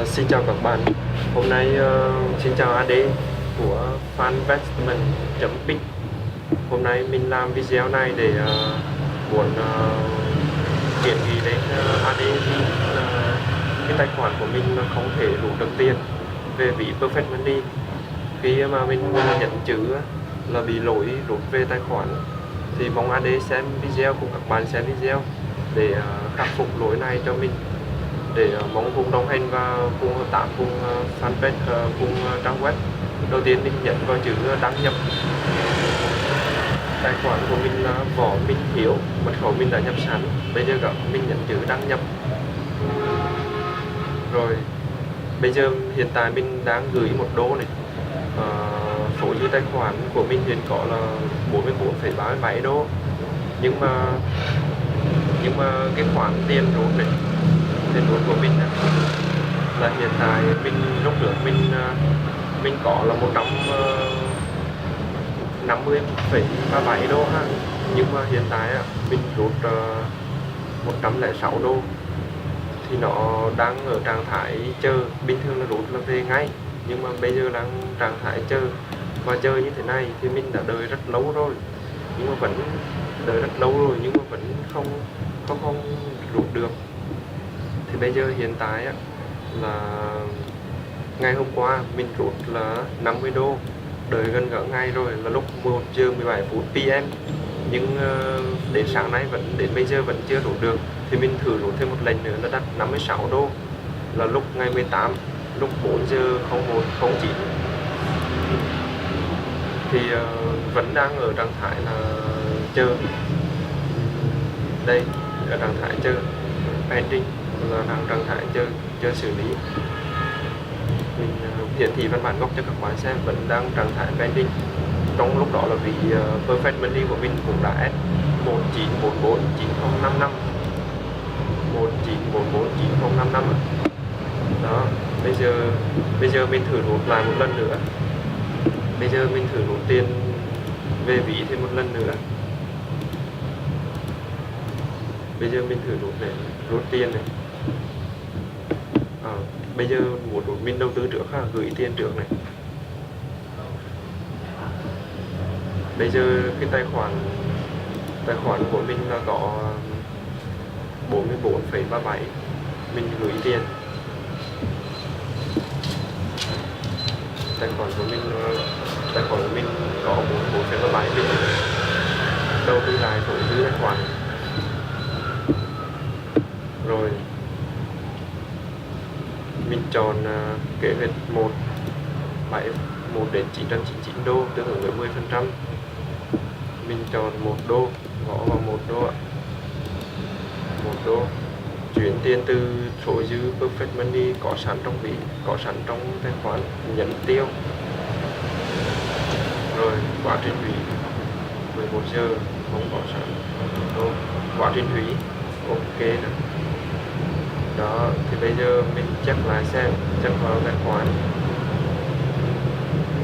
Xin chào các bạn. Hôm nay xin chào AD của Faninvestment.biz. Hôm nay mình làm video này để muốn kiến nghị đến AD là cái tài khoản của mình không thể rút được tiền về ví Perfect Money. Khi mà mình nhận chữ là bị lỗi rút về tài khoản, thì mong AD xem video cùng các bạn xem video để khắc phục lỗi này cho mình, để mong cùng đồng hành và cùng hợp tác cùng fanpage, cùng trang web. Đầu tiên mình nhấn vào chữ đăng nhập. Tài khoản của mình là Võ Minh Hiếu, mật khẩu mình đã nhập sẵn. Bây giờ mình nhấn chữ đăng nhập. Rồi bây giờ hiện tại mình đang gửi $1 này. Số dư tài khoản của mình hiện có là $44,37. Nhưng mà cái khoản tiền rút này, tiền rút của mình là hiện tại lúc trước mình có là $150,37 ha. Nhưng mà hiện tại mình rút $106, thì nó đang ở trạng thái chờ. Bình thường là rút là về ngay, nhưng mà bây giờ đang trạng thái chờ. Và chờ như thế này thì mình đã đợi rất lâu rồi, nhưng mà vẫn không rút được. Thì bây giờ hiện tại là ngày hôm qua mình rút là $50, đợi gần cả ngày rồi, là lúc 1:17 PM, nhưng đến sáng nay đến bây giờ vẫn chưa rút được. Thì mình thử rút thêm một lần nữa là đặt $56, là lúc ngày 18, lúc 4:01:09, thì vẫn đang ở trạng thái là chờ. Đây là trạng thái chờ pending, là đang trạng thái chờ xử lý. Mình hiển thị văn bản gốc cho các bạn xem, vẫn đang trạng thái pending. Trong lúc đó là vì Perfect Money của mình cũng đã S19449055 19449055 đó. Bây giờ mình thử rút lại một lần nữa. Bây giờ mình thử rút tiền về ví thêm một lần nữa. Bây giờ mình thử rút tiền này. Bây giờ muốn rút mình đầu tư trước ha, gửi tiền trước này. Bây giờ cái tài khoản của mình là có $44,37, mình gửi tiền. Tài khoản của mình có $44,37, mình đầu tư lại số dư tài khoản. Rồi mình chọn kế hoạch 1 đến $999, tương ứng với 10%. Mình chọn $1, gõ vào $1. $1 chuyển tiền từ số dư Perfect Money có sẵn trong ví, có sẵn trong tài khoản, nhấn tiêu. Rồi quá trình hủy 11 giờ, không có sẵn. Quá trình hủy ok rồi. Đó, thì bây giờ mình check lại xem, check vào tài khoản.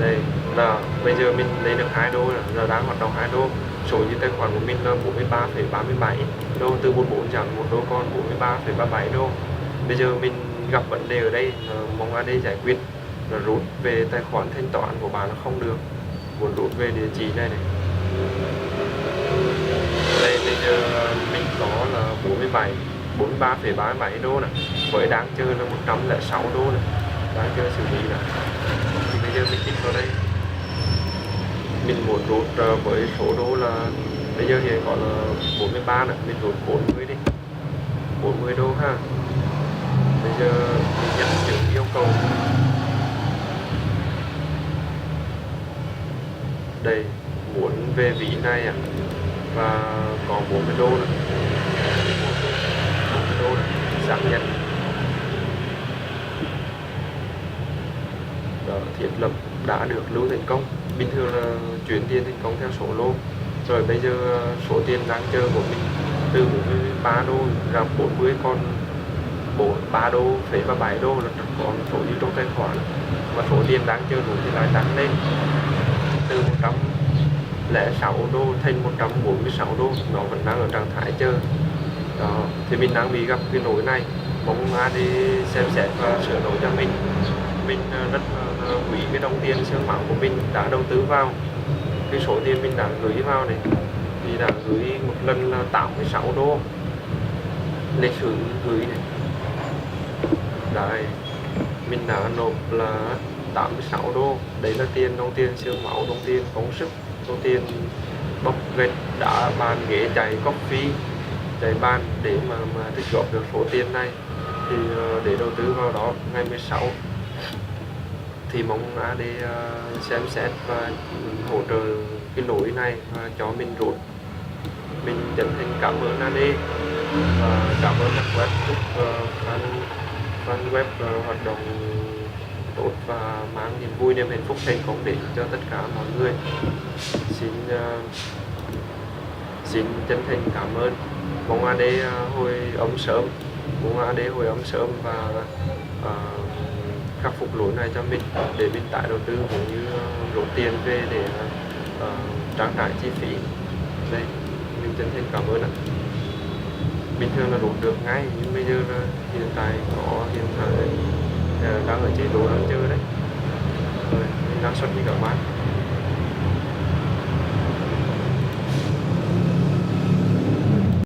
Đây là bây giờ mình lấy được $2 rồi, là đang hoạt động $2. Số dư tài khoản của mình là $43,37, từ 44 giảm $1 còn $43,37. Bây giờ mình gặp vấn đề ở đây, mong AD giải quyết là rút về tài khoản thanh toán của bạn là không được. Muốn rút về địa chỉ này. Đây bây giờ mình có là $43,37 này, với đang chơi là $106 này, đang chơi xử lý này. Thì bây giờ mình kích vào đây, mình muốn rút với số đô là bây giờ hiện có là 43 này, mình rút 40 đi, $40 ha. Bây giờ mình nhận chữ yêu cầu. Đây, muốn về ví này và có $40 này, $40 này, xác nhận. Đó, thiết lập đã được lưu thành công. Bình thường là chuyển tiền thành công theo số lô. Rồi bây giờ số tiền đang chờ của mình từ $43 ra 40, còn $3,37 là còn số dư trong tài khoản. Và số tiền đang chờ đủ thì lại tăng lên từ $106 thành $146. Nó vẫn đang ở trạng thái chờ. Đó, thì mình đang bị gặp cái lỗi này. mong AD xem xét và sửa đổi cho mình. Mình rất quý cái đồng tiền xương máu của mình đã đầu tư vào, cái số tiền mình đã gửi vào này thì đã gửi một lần là 86 đô, lịch sử gửi này đấy, mình đã nộp là 86 đô. Đấy là tiền đồng tiền xương máu, đồng tiền công sức, đồng tiền bóc vết đá bàn ghế chạy coffee chạy bàn để mà tích góp được số tiền này thì để đầu tư vào đó. Ngày 16 thì mong AD xem xét và hỗ trợ cái lỗi này và cho mình rút. Mình chân thành cảm ơn AD và cảm ơn các web giúp fan web hoạt động tốt và mang niềm vui, niềm hạnh phúc, thành công đến cho tất cả mọi người. Xin chân thành cảm ơn. Mong AD hồi ấm sớm, mong AD hồi ấm sớm và khắc phục lỗi này cho mình để mình tái đầu tư cũng như rút tiền về để trang trải chi phí. Đây, mình chân thành cảm ơn ạ. Bình thường là rút được ngay, nhưng bây giờ là hiện tại đang ở chế độ đang chơi đấy. Rồi, mình năng suất như các bạn.